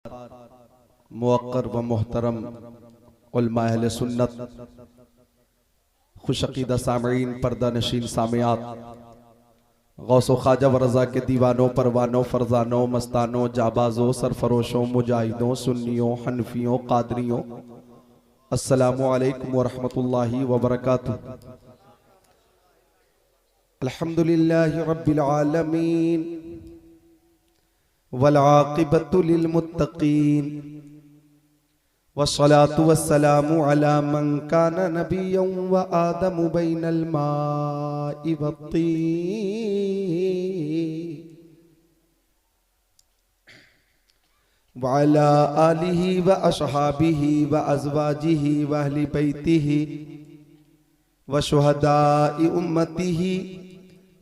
मुअक्कर व मोहतरम उलमा अहले सुन्नत, खुशअक़ीदा सामईन, पर्दा नशीन सामियात, गौसो ख्वाजा व रज़ा के दीवानों, परवानों, फरजानों, मस्तानों, जाबाजों, सरफरोशों, मुजाहिदों, सुन्नियों, हनफियों, कादरियों, अस्सलामु अलैकुम व रहमतुल्लाहि व बरकातुहू। अल्हम्दुलिल्लाहि रब्बिल आलमीन वल आक़िबतु लिल मुत्तक़ीन वस्सलातु वस्सलामु अला मन काना नबिय्यन व आदमु बैनल माइ वत्तीन व अला आलिहि व अस्हाबिहि व अज़वाजिहि व अहलि बैतिहि व शुहदाइ उम्मतिहि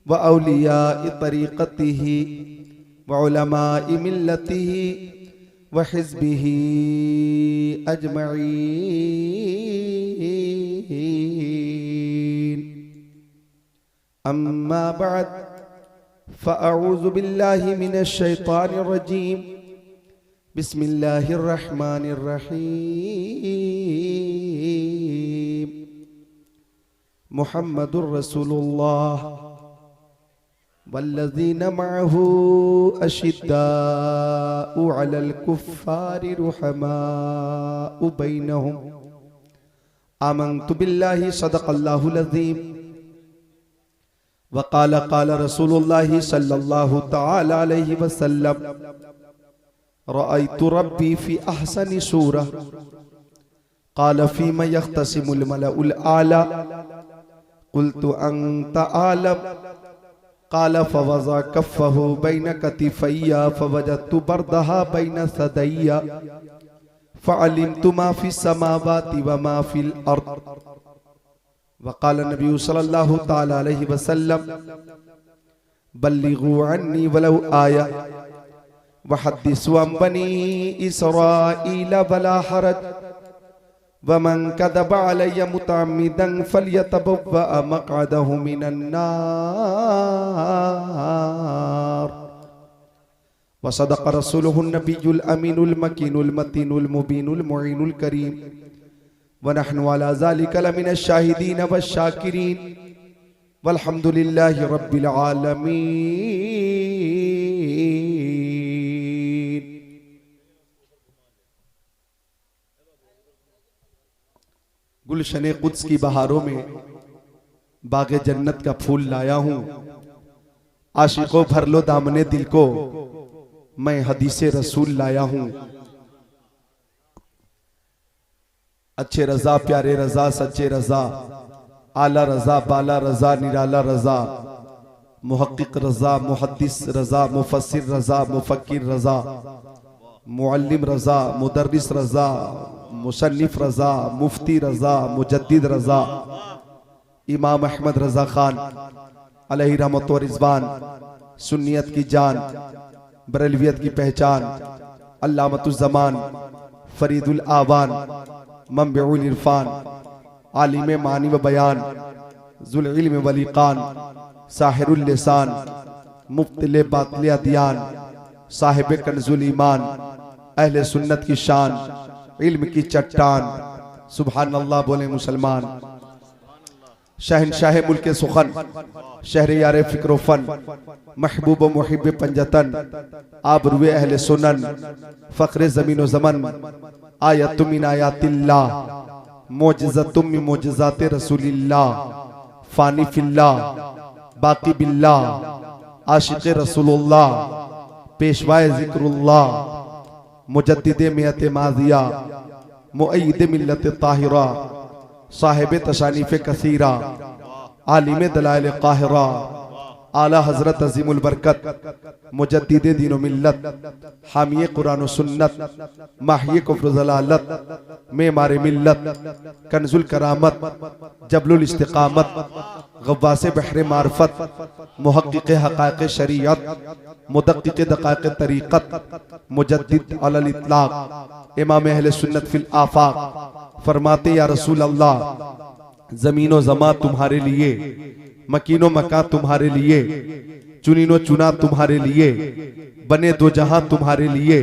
व औलियाइ तरीक़तिहि व उलमाइ मिल्लतिहि व हिज़्बिहि अजमईन। अम्मा बअद फ़अऊज़ु बिल्लाहि मिनश शैतानिर रजीम। बिस्मिल्लाहिर रहमानिर रहीम। मुहम्मदुर रसूलुल्लाह वल्लज़ीना मअहू अशिद्दाउ अलल कुफ़्फ़ारि रुहमाउ बैनहुम। आमन्तु बिल्लाहि सदक़ल्लाहुल अज़ीम। वक़ाल क़ाल रसूलुल्लाहि सल्लल्लाहु तआला अलैहि वसल्लम रअयतु रब्बी फ़ी अहसनि सूरह क़ाल फ़ीमा यख़्तसिमुल मलउल आला क़ुल्तु अन्त आलम क़ाल फ़वज़अ कफ़्फ़हु बैन कतिफ़य्या फ़वजदतु बरदहा बैन सदैया फ़अलिमतु मा फ़िस्समावाति व मा फ़िल अर्द। वक़ाल नबी सल्लल्लाहु तआला अलैहि वसल्लम बल्लिगू अन्नी वलौ आया वहद्दिसू अन बनी इसराईल वला हरज वमन कदब अलैया मुतअम्मिदन फल्यतबव्वअ मक़अदहु मिनन नार। वसदक़ रसूलुहुन नबियुल अमीनुल मकीनुल मतीनुल मुबीनुल मुईनुल करीम व नहनु अला ज़ालिका लमिनश शाहिदीन वश्शाकिरीन वल्हम्दुलिल्लाहि रब्बिल आलमीन। गुलशने कुद्स की बहारों में बागे जन्नत का फूल लाया हूं। आशिकों भर लो दामने दिल को, मैं हदीसे रसूल लाया हूं। अच्छे रजा, प्यारे रजा, सच्चे रजा, आला रजा, बाला रजा, निराला रजा, मुहक्किक रजा, मुहद्दिस रजा, मुफस्सिर रजा, मुफक्किर रजा, मुअल्लिम रजा, मुदर्रिस रजा, मुसन्निफ रजा, मुफ्ती रजा, मुजद्दिद रजा, इमाम अहमद रजा खान अलैहि रहमत व रिज़वान, सुन्नियत की जान, बरेलवियत की पहचान, अल्लामतुज़्ज़मान, फरीदुल आवान, मंबउल इरफान, आलिम मानी व बयान, ज़ुल इल्म वल इक़ान, साहिरुल लिसान, मुब्तिल बातिल अदियान, साहिब कंजुल ईमान, अहले सुन्नत की शान, इल्म की चट्टान, सुभान अल्लाह बोले मुसलमान। शहनशाह मुल्क सुखन, शहर यार फिक्र फन, महबूब मुहिब पंजतन, आबरूए अहले सुनन, फ़ख्र ज़मीन व ज़मन, आयतुम मिन आयातिल्लाह, मोजज़तुम मिन मोजज़ात रसूलिल्लाह, फ़ानी फिल्लाह, बाकी बिल्लाह, आशिक़ रसूलुल्लाह, पेशवाए ज़िक्रुल्लाह, मुजद्दिद मियत माज़िया, मुअय्यिद मिल्लत ताहिरा, साहिब तशानीफ़ कसीरा, आलिम दलाइल काहिरा, आला हज़रत अज़ीमुल बरकत, मुजद्दिद दीन व मिल्लत, हामिए कुरान व सुन्नत, माहिए कुफ्र ज़लालत, मेमारे मिल्लत, कंजुल करामत, जबलुल इस्तिक़ामत, गव्वासे बहरे मारफत, मुहक्किक़ हक़ाइक़ शरीयत, मुदक्किक़ दक़ाइक़ तरीक़त, मुजद्दिद अलल इत्लाक़, इमाम अहले सुन्नत फिल आफ़ाक़, फरमाते या रसूल अल्लाह, ज़मीनो ज़मा तुम्हारे लिए, मकीनो मकान तुम्हारे लिए, चुनीनो चुना तुम्हारे लिए, बने दो जहां तुम्हारे लिए,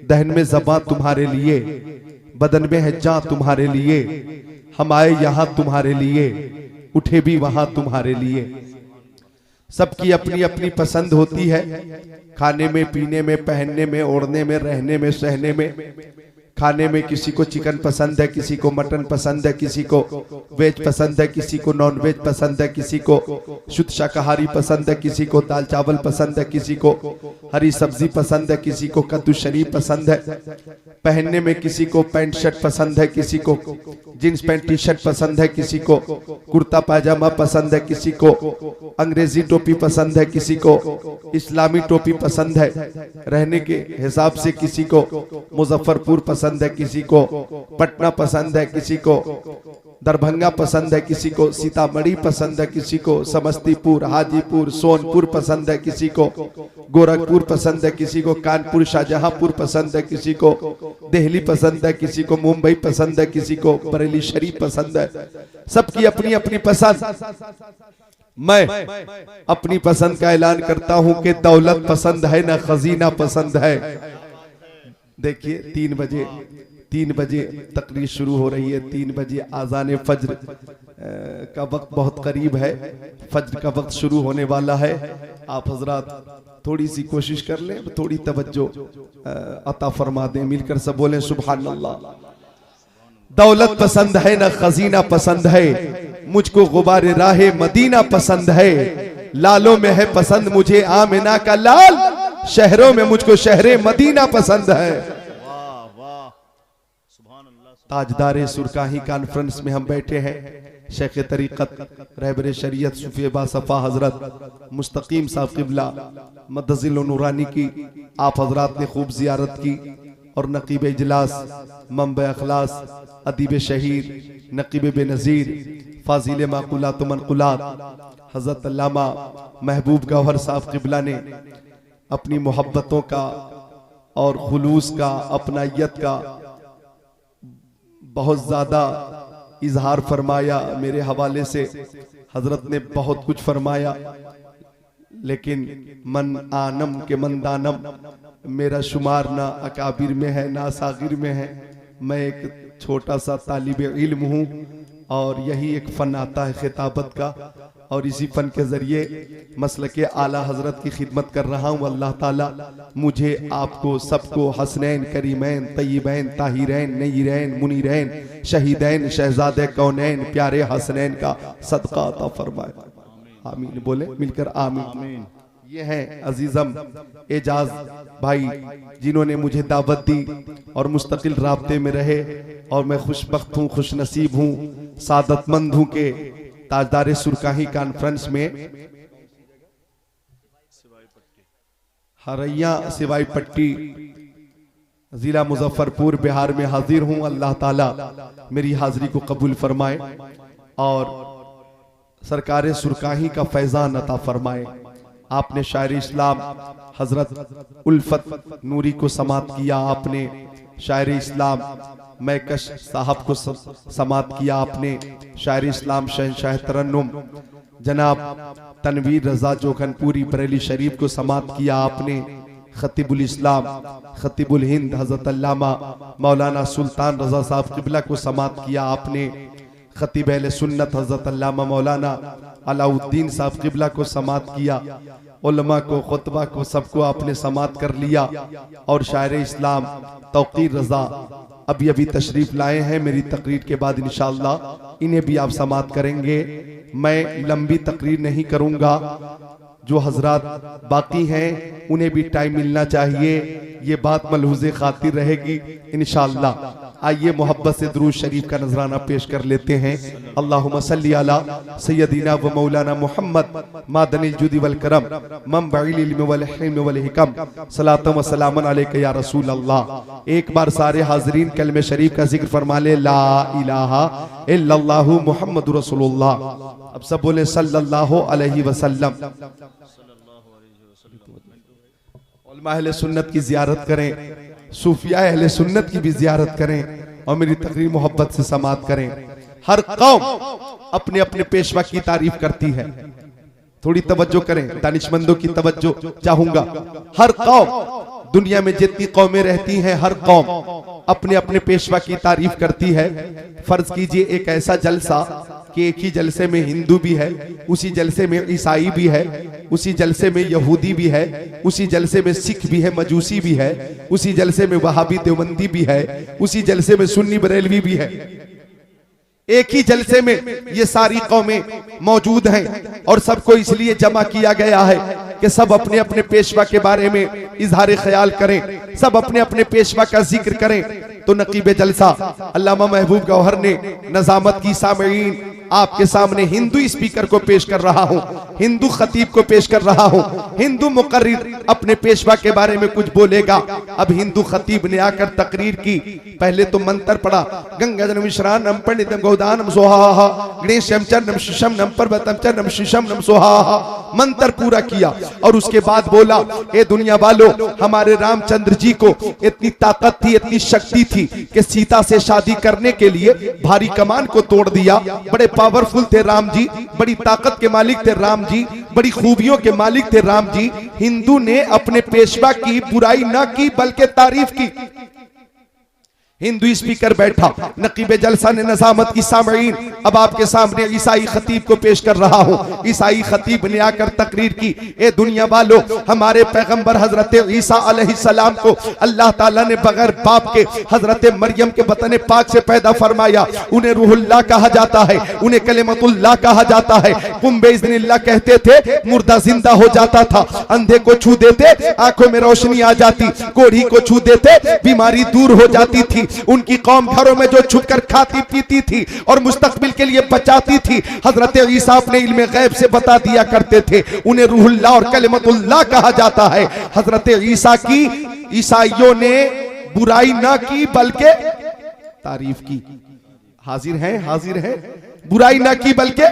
दहन में ज़बां तुम्हारे लिए, बदन में है जान तुम्हारे लिए, हम आए यहाँ तुम्हारे लिए, उठे भी वहां तुम्हारे लिए। सबकी अपनी अपनी पसंद होती है, खाने में, पीने में, पहनने में, ओढ़ने में, रहने में, सहने में। खाने में किसी को चिकन पसंद है, किसी को मटन पसंद है, किसी को वेज पसंद है, किसी को नॉन वेज पसंद है, किसी को शुद्ध शाकाहारी पसंद है, किसी को दाल चावल पसंद है, किसी को हरी सब्जी पसंद है, किसी को कद्दू शरीफ पसंद है। पहनने में किसी को पैंट शर्ट पसंद है, किसी को जींस पैंट टी शर्ट पसंद है, किसी को कुर्ता पायजामा पसंद है, किसी को अंग्रेजी टोपी पसंद है, किसी को इस्लामी टोपी पसंद है। रहने के हिसाब से किसी को मुजफ्फरपुर पसंद है, किसी को पटना पसंद है, किसी को दरभंगा पसंद है, किसी को सीतामढ़ी पसंद है, किसी को समस्तीपुर, हाजीपुर, सोनपुर पसंद है, किसी को गोरखपुर पसंद है, किसी को कानपुर, शाहजहांपुर पसंद है, किसी को दिल्ली पसंद है, किसी को मुंबई पसंद है, किसी को बरेली शरीफ पसंद है। सबकी अपनी अपनी पसंद। मैं अपनी पसंद का ऐलान करता हूं कि दौलत पसंद है ना खजीना पसंद है। देखिए 3 बजे तकरीर शुरू हो रही है। 3 बजे आज़ान फज्र का वक्त बहुत करीब है, फज्र का वक्त शुरू होने वाला है। आप हजरात थोड़ी सी कोशिश कर लें, थोड़ी तवज्जो अता फरमा दें, मिलकर सब बोलें सुभान अल्लाह। दौलत पसंद है ना खजीना पसंद है, मुझको गुबारे राहे मदीना पसंद है। लालों में है पसंद मुझे आमिना का लाल, शहरों में मुझको शहरे मदीना पसंद है। ताजदारे सुरकाही कॉन्फ्रेंस में हम बैठे हैं। शेख तरीक़त रहबर शरीयत सूफी बासफ़ा हजरत मुस्तकीम साहब क़िबला मदजिल नूरानी की आप हजरात ने खूब जियारत की और नकीब इजलास, मंबे अखलास, अदीब शहीर, नकीब बेनज़ीर, फाजिल माकुलात मनकुलात हजरत अल्लामा महबूब गौहर साहब क़िबला ने अपनी मोहब्बतों का और खुलूस का, अपनायत का बहुत ज्यादा इजहार फरमाया। मेरे हवाले से हजरत ने बहुत कुछ फरमाया, लेकिन मन आनम के मन दानम मेरा शुमार ना अकाबिर में है ना सागिर में है। मैं एक छोटा सा तालिब इल्म हूँ और यही एक फन आता है खिताबत का, और इसी फन के जरिए मसलके आला हजरत की खिदमत कर रहा हूँ। अल्लाह ताला मुझे, आपको, सबको हसनैन, करीमैन, तय्यबैन, ताहिरैन, नय्यरैन, मुनीरैन, शहीदैन, शहजादे कौनैन, प्यारे हसनैन का सदका अता फरमाए। आमीन बोले मिलकर आमीन। ये हैं अजीजम एजाज भाई, जिन्होंने मुझे दावत दी और मुस्तकिल राब्ते में रहे, और मैं खुशबख्त हूँ, खुश नसीब हूँ, सादतमंद हूँ के ताजदारे सुरकाही कॉन्फ्रेंस में हरैया सिवाई पट्टी जिला मुजफ्फरपुर बिहार में हाजिर हूँ। अल्लाह ताला मेरी हाजिरी को कबूल फरमाए और सरकारे सुरकाही का फैजान अता फरमाए। आपने शायर इस्लाम हजरत उल्फत नूरी को समात किया, आपने शायर इस्लाम मैकश साहब को समात किया, आपने शायर इस्लाम शहंशाह तरन्नुम जनाब तनवीर रजा जोखनपुरी बरेली शरीफ को समात किया, आपने खतीबुल इस्लाम खतीबुल हिंद हजरत अल्लामा मौलाना सुल्तान रजा साहब क़िबला को समात किया, आपने खतीब अहले सुन्नत हजरत अल्लामा मौलाना अलाउद्दीन साहब क़िबला को समात किया, उलमा को, खुतबा को, सबको आपने समात कर लिया। और शायर इस्लाम तौकीर रजा अभी अभी तशरीफ लाए हैं। मेरी तकरीर के बाद इंशाअल्लाह इन्हें भी आप समात करेंगे। मैं लंबी तकरीर नहीं करूंगा, जो हजरात बाकी हैं उन्हें भी टाइम मिलना चाहिए, ये बात मलहूज़े खातिर रहेगी इंशाअल्लाह। आइए मोहब्बत से दुरूद शरीफ का नजराना पेश कर लेते हैं। अल्लाहुम्मा सल्ली अला सय्यदिना व मौलाना मुहम्मद मादनिल जुदी वल करम मंबइल इल्म वल हिल्म वल हिकम सलातु व सलामन अलैका या रसूल अल्लाह। एक बार सारे हाजरीन कलमे शरीफ का जिक्र फरमा ले, ला इलाहा इल्लल्लाहु मुहम्मदुर रसूलुल्लाह। अब सब बोले सल्लल्लाहु अलैहि वसल्लम। उलमा अहले सुन्नत की जियारत करें, सूफिया अहले सुन्नत की भी जियारत करें और मेरी तकरीर मोहब्बत से समात करें। हर कौम अपने अपने पेशवा की तारीफ करती है, थोड़ी तवज्जो करें, दानिशमंदों की तवज्जो चाहूंगा। हर कौम दुनिया में जितनी कौमें रहती हैं हर कौम अपने अपने पेशवा की तारीफ करती है। फर्ज कीजिए एक ऐसा जलसा कि एक ही जलसे में हिंदू भी है, उसी जलसे में ईसाई भी है, उसी जलसे में यहूदी भी है, उसी जलसे में सिख भी है, मजूसी भी है, उसी जलसे में वहाबी देवबंदी भी है, उसी जलसे में सुन्नी बरेलवी भी है। एक ही जलसे में ये सारी कौमें मौजूद हैं और सबको इसलिए जमा किया गया है कि सब अपने अपने पेशवा के बारे में इजहार ख्याल करें, सब अपने अपने पेशवा का जिक्र करें। तो नकीब जलसा अल्लामा महबूब गौहर ने नजामत की। सामईन आपके सामने हिंदू स्पीकर को पेश कर रहा हूं, हिंदू खतीब को पेश कर रहा हूं। हिंदू मुकर्रिर अपने पेशवा के बारे में कुछ बोलेगा। अब हिंदू खतीब ने आकर तकरीर की। पहले तो मंत्र पढ़ा, गंगा जन्म विश्रानम पंडितम गौदानम सोहा गणेशम चरणम शिशम नम पर्वतम चरणम शिशम नम सोहा। मंत्र पूरा किया और उसके बाद बोला, ए दुनिया वालों, हमारे रामचंद्र जी को इतनी ताकत थी, इतनी शक्ति थी कि सीता से शादी करने के लिए भारी कमान को तोड़ दिया। बड़े पावरफुल थे राम जी, बड़ी ताकत के मालिक थे राम जी, बड़ी खूबियों के मालिक थे राम जी। हिंदू ने अपने पेशवा की बुराई न की बल्कि तारीफ की। हिंदू स्पीकर बैठा, नकीब जलसा ने नजामत की। सामईन अब आपके सामने ईसाई खतीब को पेश कर रहा हूं। ईसाई खतीब ने आकर तकरीर की, ए दुनिया वालों, हमारे पैगंबर हजरत ईसा अलैहिस्सलाम को अल्लाह ताला ने बगैर बाप के हजरत मरियम के बतन पाक से पैदा फरमाया। उन्हें रूहुल्लाह कहा जाता है, उन्हें कलिमतुल्लाह कहा जाता है। कुम बेइज़्निल्लाह कहते थे, मुर्दा जिंदा हो जाता था, अंधे को छू देते आंखों में रोशनी आ जाती, कोढ़ी को छू देते बीमारी दूर हो जाती थी। उनकी कौम घरों में जो छुपकर खाती पीती थी और मुस्तकबिल के लिए बचाती थी, हजरत ईसा अपने इल्म गैब से बता दिया करते थे। उन्हें रूहुल्लाह और कलिमतुल्लाह कहा जाता है। हजरत ईसा की ईसाइयों ने बुराई ना की बल्कि तारीफ की। हाजिर हैं, हाजिर हैं। बुराई ना की बल्कि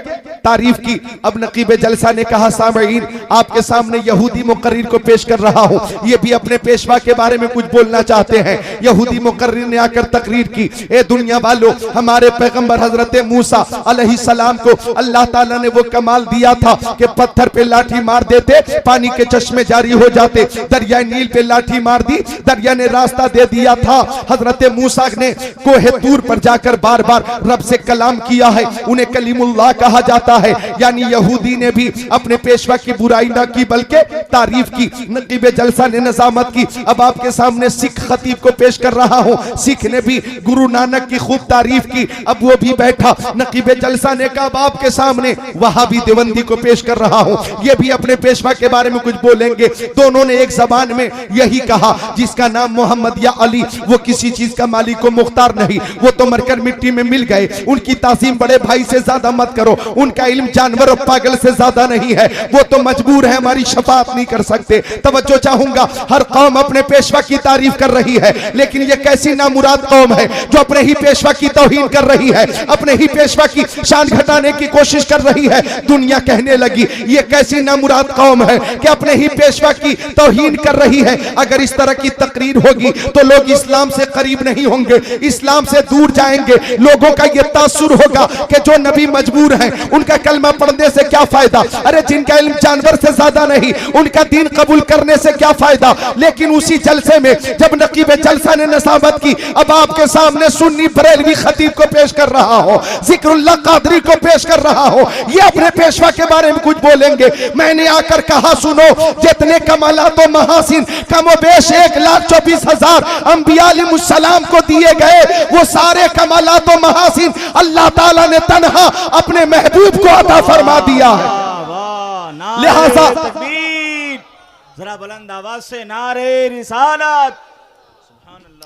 तारीफ की। अब नकीब जलसा ने कहा, सामईन आपके सामने यहूदी मुकर्रिर को पेश कर रहा हूं, ये भी अपने पेशवा के बारे में कुछ बोलना चाहते हैं। यहूदी मुकर्रिर ने आकर तकरीर की, ए दुनिया वालों, हमारे पैगंबर हजरत मूसा अलैहिस्सलाम को अल्लाह ताला ने वो कमाल दिया था कि पत्थर पे लाठी मार देते, पानी के चश्मे जारी हो जाते। दरिया नील पे लाठी मार दी, दरिया ने रास्ता दे दिया था। हजरत मूसा ने कोहे तूर पर जाकर बार बार रब से कलाम किया है, उन्हें कलीमुल्लाह कहा जाता है। यानी यहूदी ने भी अपने पेशवा की बुराई ना की बल्कि तारीफ की। नकीब जलसा ने नजामत की। अब आपके सामने सिख खतीब को पेश कर रहा हूं। सिख ने भी गुरु नानक की खूब तारीफ की। अब वो भी बैठा। नकीब जलसा ने कहा, अब आपके सामने वहाबी देवबंदी को पेश कर रहा हूं, ये भी अपने पेशवा के बारे में कुछ बोलेंगे। दोनों ने एक जबान में यही कहा, जिसका नाम मोहम्मद या अली, वो किसी चीज का मालिक को मुख्तार नहीं, वो तो मरकर मिट्टी में मिल गए। उनकी ताज़ीम बड़े भाई से ज्यादा मत करो, उनका इल्म जानवर और पागल से ज्यादा नहीं है, वो तो मजबूर है, हमारी शफाअत नहीं कर सकते। तवज्जो चाहूंगा, हर कौम अपने पेशवा की तारीफ कर रही है, लेकिन ये कैसी नामुराद कौम है जो अपने ही पेशवा की तौहीन कर रही है, अपने ही पेशवा की शान घटाने की कोशिश कर रही है। दुनिया कहने लगी, ये कैसी नामुराद कौम है कि अपने ही पेशवा की तौहीन कर रही है। अगर इस तरह की तकरीर होगी तो लोग इस्लाम से करीब नहीं होंगे, इस्लाम से दूर जाएंगे। लोगों का ये तासुर होगा कि जो नबी मजबूर हैं, उनका कलमा पढ़ने से क्या फायदा। अरे जिनका इल्म जानवर से ज्यादा नहीं, उनका दीन कबूल करने से क्या फायदा। लेकिन उसी जलसे में जब नकीब जलसा ने नसाबत की, अब आपके सामने सुन्नी बरेलवी खतीब को पेश कर रहा हो, जिक्रुल्लाह कादरी को पेश कर रहा हो, ये अपने पेशवा के बारे में कुछ बोलेंगे। मैंने आकर कहा, सुनो, जितने कमालात व महासिन कमोबेश 1,24,000 अंबिया अलैहिस्सलाम को दिए गए, वो सारे कमालात व महासिन अल्लाह ताला ने तन्हा अपने महबूब को अता फरमा दिया है। लिहाजा जरा बुलंद आवाज से नारे रिसालत।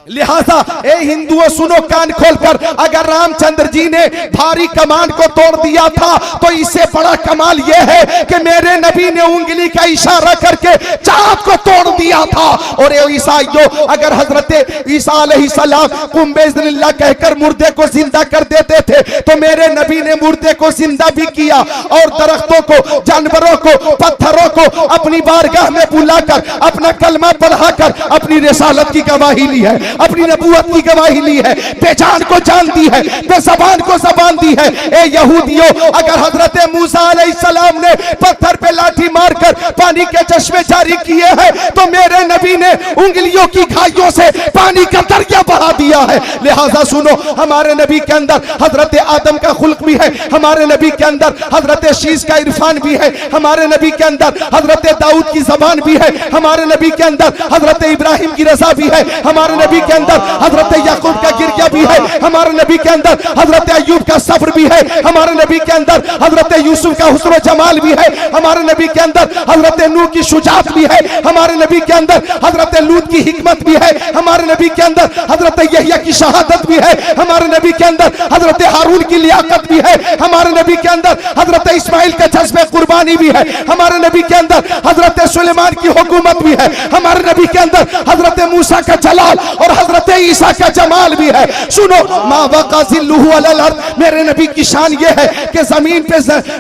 लिहाजा ए हिंदुओं सुनो कान खोलकर, अगर रामचंद्र जी ने भारी कमान को तोड़ दिया था तो इससे बड़ा कमाल यह है कि मेरे नबी ने उंगली का इशारा करके चाँद को तोड़ दिया था। और ईसाइयों, अगर हजरत ईसा अलैहिस्सलाम कुम बेइज़्निल्लाह कहकर मुर्दे को जिंदा कर देते थे तो मेरे नबी ने मुर्दे को जिंदा भी किया और दरख्तों को, जानवरों को, पत्थरों को अपनी बारगाह में बुलाकर अपना कलमा पढ़ाकर अपनी रिसालत की गवाही ली ली है, अपनी नबूवत की गवाही ली है, बेजान को जान दी है, बेज़बान को ज़बान दी है। ए यहूदियों, अगर हजरत मूसा अलैहिस्सलाम ने पत्थर पे लाठी मारकर पानी के चश्मे जारी किए हैं, तो मेरे नबी ने उंगलियों की खाइयों से पानी का दरिया बहा दिया है। लिहाजा सुनो, हमारे नबी के अंदर हजरत आदम का खुल्क भी है, हमारे नबी के अंदर हजरत शीश का इरफान भी है, हमारे नबी के अंदर हजरत दाऊद की जबान भी है, हमारे नबी के अंदर हजरत इब्राहिम की रजा भी है, हमारे नबी के अंदर हजरत याकूब का गिरगिया भी है, हमारे नबी के अंदर हजरत अय्यूब का सब्र भी है, हमारे नबी के अंदर हजरत यूसुफ का हुस्न व जमाल भी है, हमारे नबी के अंदर हजरत नूह की शुजाअत भी है, हमारे नबी के अंदर हजरत लूत की हिकमत भी है, हमारे नबी के अंदर हजरत यहया की शहादत भी है, हमारे नबी के अंदर हजरत हारून की लियाकत भी है, हमारे नबी के अंदर हजरत इस्माइल का जज्बे कुर्बानी भी है, हमारे नबी के अंदर हजरत सुलेमान की हुकूमत भी है, हमारे नबी के अंदर हजरत मूसा का जलाल और हजरत ईसा का जमाल भी है। सुनो, मा वक़ा ज़िल्लुहु अलल अर्द, मेरे नबी की शान ये है कि जमीन पे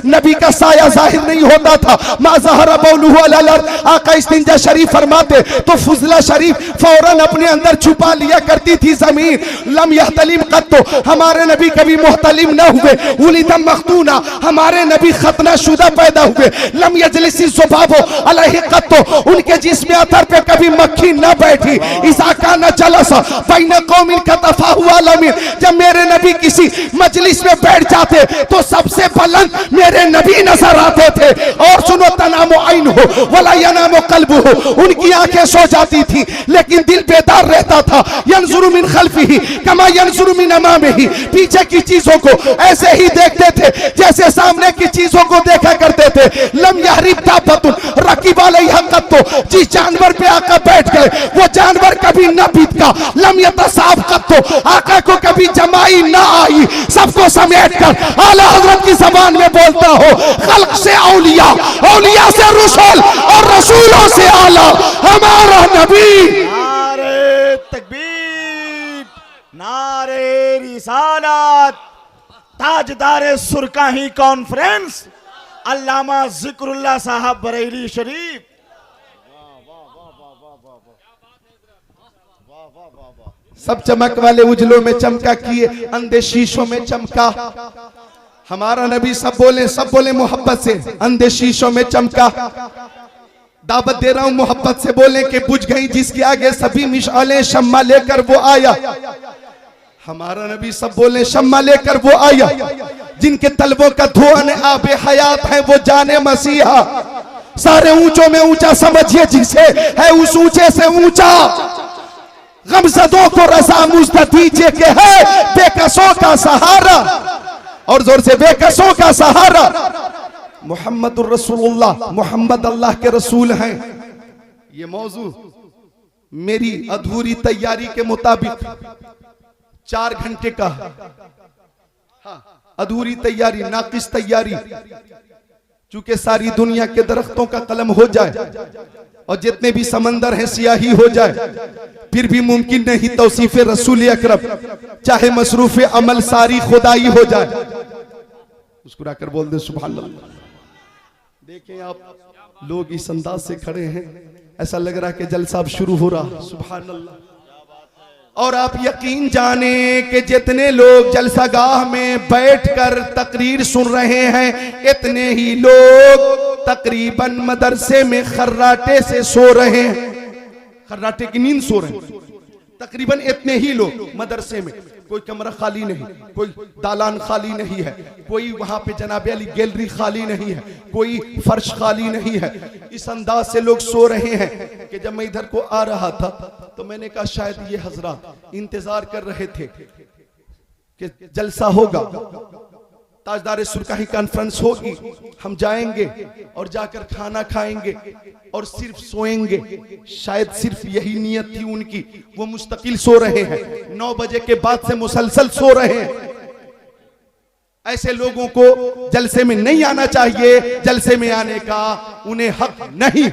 नबी का साया जाहिर नहीं होता था। मा ज़हरा बौलुहु अलल अर्द, आका इस्तिंजा शरीफ फरमाते तो फुजला शरीफ फौरन अपने अंदर छुपा लिया करती थी जमीन। लम यहतलिम कत्तो, हमारे नबी कभी मुहतलिम न हुए। उलिदम मख्तूना, हमारे नबी खतना शुदा पैदा हुए। लम यजलिसी ज़ुबाबो अलैहि कत्तो, उनके जिस्म अतर पे कभी मक्खी न बैठी। इज़ा न जलस बैन कौमिन कतफा हुआ लमीन, जब मेरे नबी किसी मजलिस में बैठ जाते तो सबसे बुलंद मेरे नबी नजर आते थे। और सुनो, तनामो ऐन हो वला यनामो कल्बु हो, उनकी आंखें सो जाती थी लेकिन दिल बेदार रहता था। यंजुरु मिन खल्फिही कमा यंजुरु मिन अमामिही, पीछे की चीजों को ऐसे ही देखते थे जैसे सामने की चीजों को देखा करते थे। लम यहरिब दाबतुन रकीब अलैहा कत्तो, जिस जानवर पे आका बैठ गए वो जानवर कभी न बीतका। लम यतसाब कत्तो, आका को कभी जमाई न आई, सबको समेट कर आला हजरत की जबान में बोलता हो। खल्क से औलिया, औलिया से रसूल और रसूलों से आला हमारा नबी। नारे तकबीर, नारे रिसालत, ताजदार सुरकाही कॉन्फ्रेंस अल्लामा जिक्रुल्लाह साहब बरेली शरीफ। सब चमक वाले उजलों में चमका किए, अंधे शीशों में चमका। हमारा नबी सब बोले मोहब्बत से, अंधे शीशों में चमका। दावत दे रहा हूं मोहब्बत से, बोले कि बुझ गई जिसके आगे सभी मिशालें, शम्मा लेकर वो आया। हमारा नबी सब बोले शम्मा लेकर वो आया, जिनके तलबों का धुआं आबे हयात है वो जाने मसीहा। सारे ऊंचों में ऊंचा समझिए जिसे है उस ऊंचे से ऊंचा। गमज़दों को रज़ा मुझद दीजिए के है बेकसों का सहारा, और जोर से बेकसों का सहारा। मुहम्मदुर रसूलुल्लाह, मुहम्मद अल्लाह के रसूल हैं। ये मौजू मेरी अधूरी तैयारी के मुताबिक 4 घंटे का, अधूरी तैयारी, नाकिस तैयारी, चूंकि सारी दुनिया के दरख्तों का कलम हो जाए और जितने भी समंदर हैं सियाही हो जाए, फिर भी मुमकिन नहीं तौसीफ रसूल अकरम, चाहे मसरूफ अमल सारी खुदाई हो जाए। मुस्कुरा कर बोल दे सुभान अल्लाह। देखें आप लोग इस अंदाज से खड़े हैं, ऐसा लग रहा है कि जलसा अब शुरू हो रहा। सुभान अल्लाह। और आप यकीन जाने कि जितने लोग जलसागाह में बैठकर तकरीर सुन रहे हैं, इतने ही लोग तकरीबन मदरसे में खर्राटे से सो रहे हैं, खर्राटे की नींद सो रहे हैं। तकरीबन इतने ही लोग मदरसे में, कोई कमरा खाली नहीं, कोई दालान खाली नहीं है, कोई वहां पे जनाबे अली गैलरी खाली नहीं है, कोई फर्श खाली नहीं है। इस अंदाज से लोग सो रहे हैं कि जब मैं इधर को आ रहा था तो मैंने कहा शायद ये हजरात इंतजार कर रहे थे कि जलसा होगा, ताजदार सुरकाही कॉन्फ्रेंस होगी, हम जाएंगे और जाकर खाना खाएंगे और सिर्फ सोएंगे। शायद सिर्फ यही नियत थी उनकी। वो मुस्तकिल सो रहे हैं, 9 बजे के बाद से मुसलसल सो रहे हैं। ऐसे लोगों को जलसे में नहीं आना चाहिए, जलसे में आने का उन्हें हक नहीं।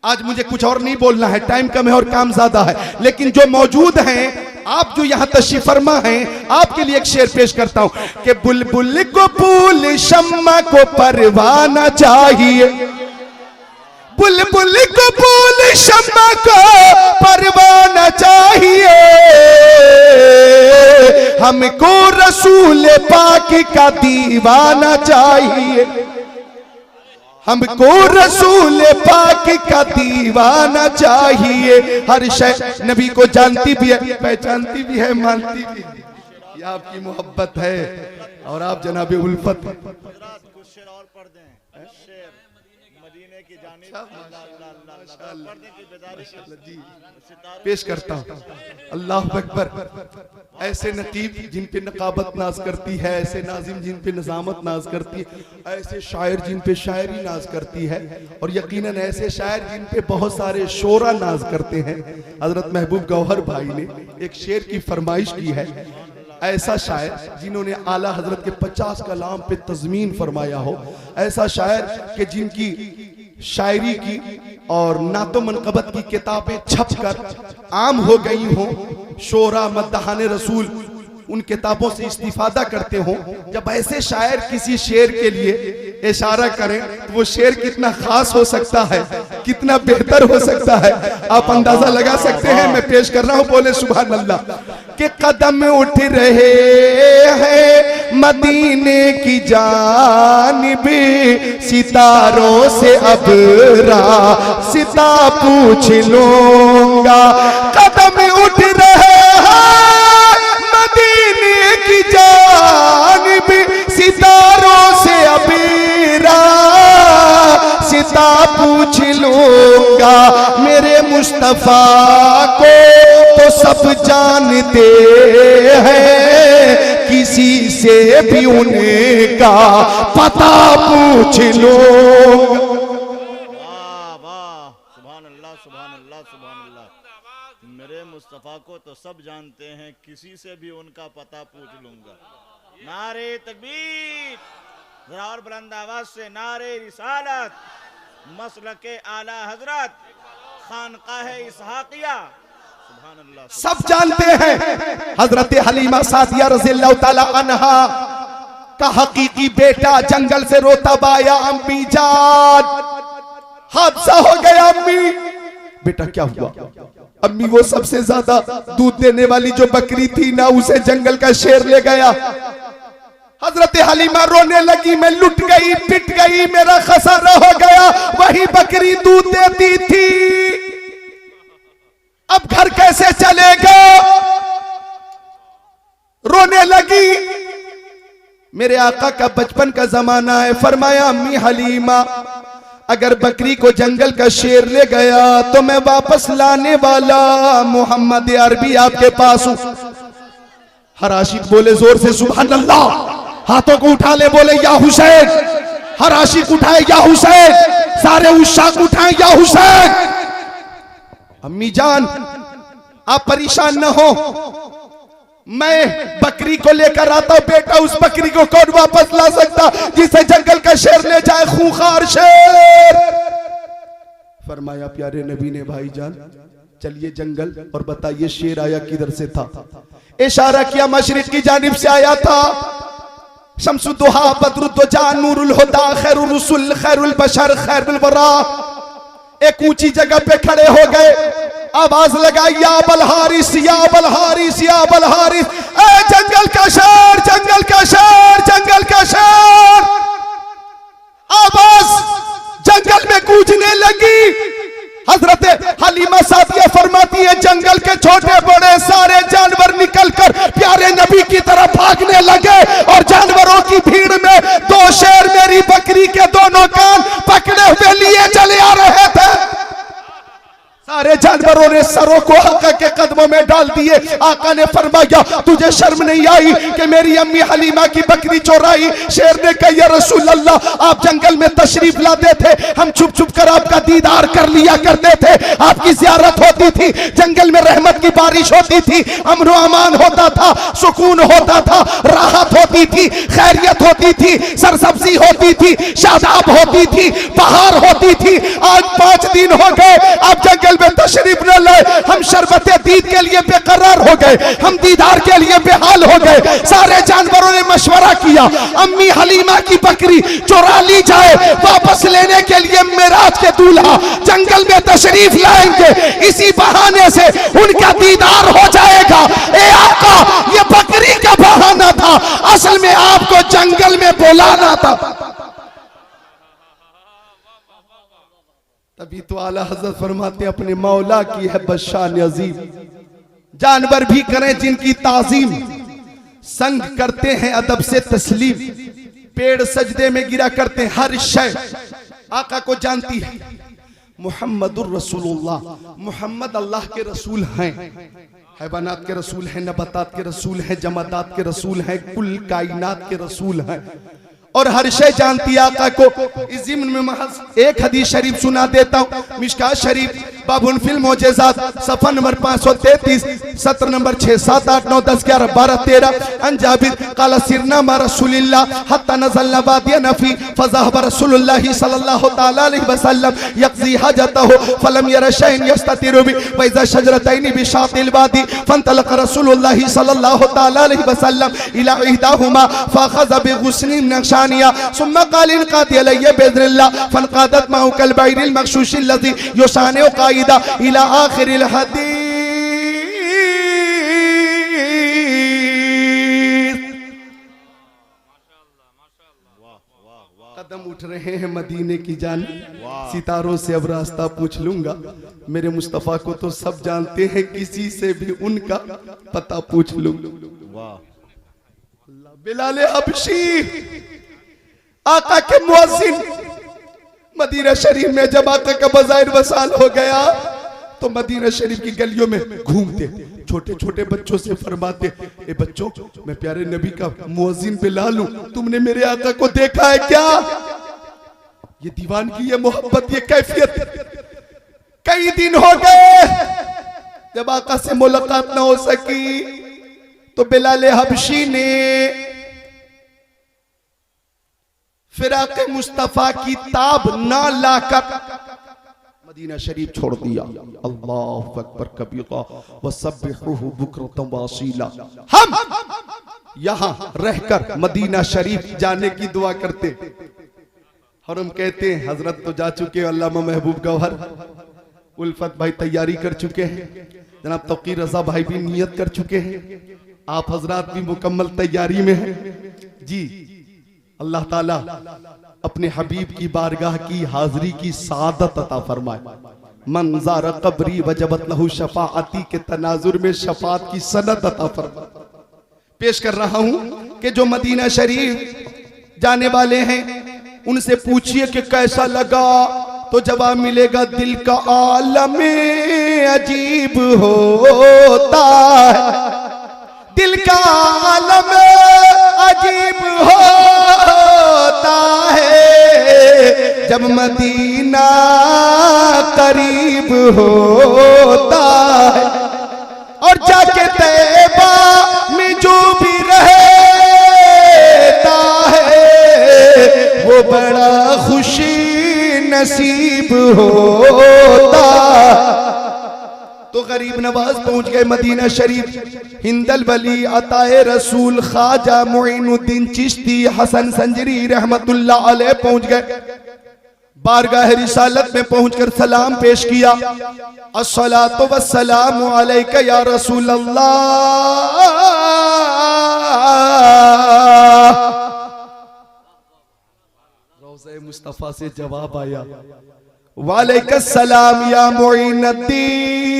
आज मुझे कुछ और नहीं बोलना है, टाइम कम है और काम ज्यादा है, लेकिन जो मौजूद हैं, आप जो यहाँ तशरीफ फरमा हैं, आपके लिए एक शेर पेश करता हूं कि बुलबुल को फूल शम्मा को परवाना चाहिए, बुलबुल को फूल शम्मा को परवाना चाहिए, हमको रसूल पाक का दीवाना चाहिए, हमको रसूल पाक का दीवाना चाहिए। हर शय नबी को जानती भी है, पहचानती भी है, मानती भी है। ये आपकी मोहब्बत है और आप जनाबे उल्फत हैं। कुछ शेर और पढ़ दें, शेर मदीने की जानिब पढ़ दें कि बेदारी जी पेश करता हूँ। अल्लाह अकबर। ऐसे नकीब जिन पे नकाबत नाज करती है, ऐसे नाजिम जिन पे नजामत नाज करती है, ऐसे शायर जिन पे शायरी नाज करती है, और यकीनन ऐसे शायर जिन पे बहुत सारे शोरा नाज करते हैं। हजरत महबूब गौहर भाई ने एक शेर की फरमाइश की है। ऐसा शायर जिन्होंने आला हजरत के 50 कलाम पे तज़मीन फरमाया हो, ऐसा शायर कि जिनकी शायरी की और नातो मनकबत की किताबें छपकर आम हो गई हों, शोरा मद्दाहाने रसूल उन किताबों से इस्तिफादा करते हों। जब ऐसे शायर किसी शेर के लिए इशारा करें तो वो शेर कितना खास हो सकता है, कितना बेहतर हो सकता है, आप अंदाजा लगा सकते हैं। मैं पेश कर रहा हूं, बोले सुभान अल्लाह। के कदम उठ रहे हैं मदीने की जानिब, सितारों से अब रास्ता पूछ लूंगा। कदम उठ रहे हैं मदीने की जानिब, सितारों से अब रास्ता पूछ लूंगा। मेरे मुस्तफा को तो सब जानते हैं, किसी से भी उनका पता पूछ लो। वाह वाह, सुभान अल्लाह सुभान अल्लाह सुभान अल्लाह। मेरे मुस्तफ़ा को तो सब जानते हैं, किसी से भी उनका पता पूछ लूंगा। नारे तकबीर, जरा और बुलंद आवाज से नारे रिसालत, मसलके आला हजरत, खानकाह इसहाकिया। सुभान अल्लाह। सब जानते हैं हजरत हलीमा सादिया रज़ियल्लाहु ताला अन्हा का हकीकी बेटा जंगल से रोता बाया, अम्मी जान हादसा हो गया। अम्मी, बेटा क्या हुआ? अम्मी, वो सबसे ज्यादा दूध देने वाली जो बकरी थी ना, उसे जंगल का शेर ले गया। हजरत हलीमा रोने लगी, मैं लुट गई, पिट गई, मेरा खसारा हो गया। वही बकरी दूध देती थी, अब घर कैसे चलेगा? रोने लगी। मेरे आका का बचपन का जमाना है। फरमाया, अम्मी हलीमा, अगर बकरी को जंगल का शेर ले गया तो मैं वापस लाने वाला मोहम्मद अरबी आपके पास हूं। हर आशिक बोले जोर से सुभान अल्लाह, हाथों को उठा ले, बोले या हुसैन। हर आशिक उठाए या हुसैन, सारे उशाक उठाए या हुसैन। अम्मी जान, आप परेशान न हो, मैं बकरी को लेकर आता हूं। बेटा, उस बकरी को कौन वापस ला सकता जिसे जंगल का शेर ले जाए, खूंखार शेर। फरमाया प्यारे नबी ने, भाईजान चलिए जंगल और बताइए शेर आया किधर से था। इशारा किया, मशरिक की जानिब से आया था। शम्सुद्दुहा बद्रुद्दुजा नूरुल हुदा खैरुर रुसुल खैरुल बशर खैरुल वरा। एक ऊंची जगह पे खड़े हो गए, आवाज लगाई, या अबल हारिस, या अबल हारिस, या अबल हारिस। ए जंगल का शेर, जंगल का शेर, जंगल का शेर। आवाज जंगल में गूंजने लगी। हजरत हलीमा सादिया फरमाती है, जंगल के छोटे बड़े सारे जानवर निकलकर प्यारे नबी की तरफ भागने लगे, और जानवरों की भीड़ में दो शेर मेरी बकरी के दोनों कान पकड़े हुए लिए चले आ रहे थे। सारे जानवरों ने सरों को आका के कदमों में डाल दिए। आका ने फरमाया, तुझे शर्म नहीं आई कि मेरी अम्मी हलीमा की बकरी चोराई? शेर ने कहा, या रसूल अल्लाह, आप जंगल में तशरीफ लाते थे, हम छुप छुप कर आपका दीदार कर लिया करते थे, आपकी ज़ियारत होती थी, जंगल में रहमत की बारिश होती थी, अमन अमान होता था, सुकून होता था, राहत होती थी, खैरियत होती थी, सरसब्जी होती थी, शादाब होती थी, बहार होती थी। आज 5 दिन हो गए आप जंगल में तशरीफ न लाए, गए, हम शरबत दीद के लिए बेकरार हो गए, हम दीदार के लिए बेहाल हो गए। सारे जानवरों ने मशवरा किया, अम्मी हलीमा की बकरी चुरा ली जाए, वापस लेने के लिए मेराज के दूल्हा जंगल में तशरीफ लाएंगे, इसी बहाने से उनका दीदार हो जाएगा। ए आका, ये बकरी का बहाना था, असल में आपको जंगल में बुलाना था। तभी तो आला हजरत फरमाते अपने मौला की है बशान अजीम। जानवर भी करें जिनकी ताजीम, संग करते हैं अदब से तस्लीम, पेड़ सजदे में गिरा करते हैं, हर शय आका को जानती है। मुहम्मदुर रसूलुल्लाह, मुहम्मद अल्लाह के रसूल हैं, हैवानात के रसूल हैं, नबातात के रसूल हैं, जमादात के रसूल हैं, कुल कायनात के रसूल हैं, और हर शय जानती आका को। इस जिम्न में महज एक हदीस शरीफ सुना देता हूँ, मिशकात शरीफ बाबुल फिल मोजेज़ात, सफ़ा नंबर 533, सत्र नंबर 6, 7, 8, 9, 10, 11, 12, 13। अन जाबिर क़ाल सिरना मा रसूलिल्लाह हत्ता नज़लना वादिय नफ़ी फ़ज़हब रसूलुल्लाह सल्लल्लाहु तआला अलैहि वसल्लम यक़ज़ी हाजतहु फ़लम यरा शैअन यस्ततिरु बि व इज़ा शजरतैनि बिशातिल वादी फ़न्तलक़ रसूलुल्लाह सल्लल्लाहु तआला अलैहि वसल्लम इला इहदाहुमा फ़अख़ज़ बिग़ुस्निन नक्शानिया सुम्मा क़ाल इनक़ाद अलैहि बिइज़्निल्लाह फ़नक़ादत माहु कल बैरिल मग़शूश लज़ी युसानिउ क़ाइदा इला आखिरिल हदीस। कदम उठ रहे हैं मदीने की जानिब, सितारों से अब रास्ता पूछ लूंगा। मेरे मुस्तफा को तो सब जानते हैं, किसी से भी उनका पता पूछ लूंगा। बिलाल हबशी आका के मुअज्जिन मदीना शरीफ में जब आका का बज़ाइर वसाल हो गया तो मदीना शरीफ की गलियों में घूमते, छोटे छोटे बच्चों से फरमाते, ए बच्चों, मैं प्यारे नबी का मुअज्जिन बिलाल हूं, तुमने मेरे आका को देखा है क्या? ये दीवानगी, ये मोहब्बत, ये कैफियत। कई दिन हो गए जब आका से मुलाकात ना हो सकी तो बिलाल हबशी ने फिराक़े मुस्तफा की ताब ना लाकर मदीना शरीफ छोड़ दिया। अल्लाहु अकबर कबीरा व सब्बिहुहु बुक्रतम व असीला। हम यहां रहकर मदीना शरीफ जाने की दुआ करते और हम कहते हैं हजरत तो जा चुके, अल्लामा महबूब गौहर उल्फत भाई तैयारी कर चुके हैं, जनाब तौकीर रजा भाई भी नियत कर चुके हैं, आप हजरात भी मुकम्मल तैयारी में हैं जी। अल्लाह ताला अपने हबीब की बारगाह की हाजिरी की सादत अता फरमाए। मंज़ार कब्री वजबत लहू शफाअती के तनाजुर में शफाअत की सनद अता फरमाए। पेश कर रहा हूं कि जो मदीना शरीफ जाने वाले हैं उनसे पूछिए कि कैसा लगा, तो जवाब मिलेगा दिल का आलम अजीब होता है, दिल का आलम अजीब होता है जब मदीना करीब होता है, और जाके तैबा में जो भी रहता है वो बड़ा खुशी नसीब होता। तो गरीब नवाज पहुंच गए मदीना शरीफ। हिंदल वली अताए रसूल ख्वाजा मुइनुद्दीन चिश्ती हसन संजरी रहमतुल्लाह अलैह पहुंच गए। बारगाह रिसालत में पहुंचकर सलाम पेश किया। अस्सलातु वस्सलामु अलैका या रसूल अल्लाह। रोज़े मुस्तफा से जवाब आया, वालेकुम सलाम या मुइनुद्दीन।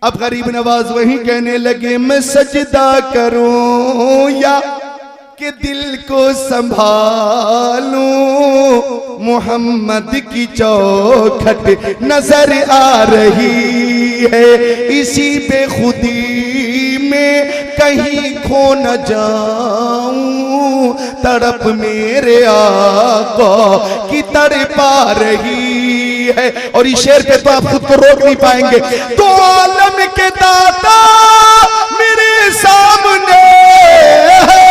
अब गरीब नवाज वही कहने लगे, मैं सजदा करूं या कि दिल को संभालूं, मोहम्मद की चौखट नजर आ रही है, इसी बेखुदी में कहीं खो न जाऊं, तड़प मेरे आका की तड़पा रही है। और इस शेर पे तो आप खुद को रोक नहीं पाएंगे। तो आलम के दाता मेरे सामने है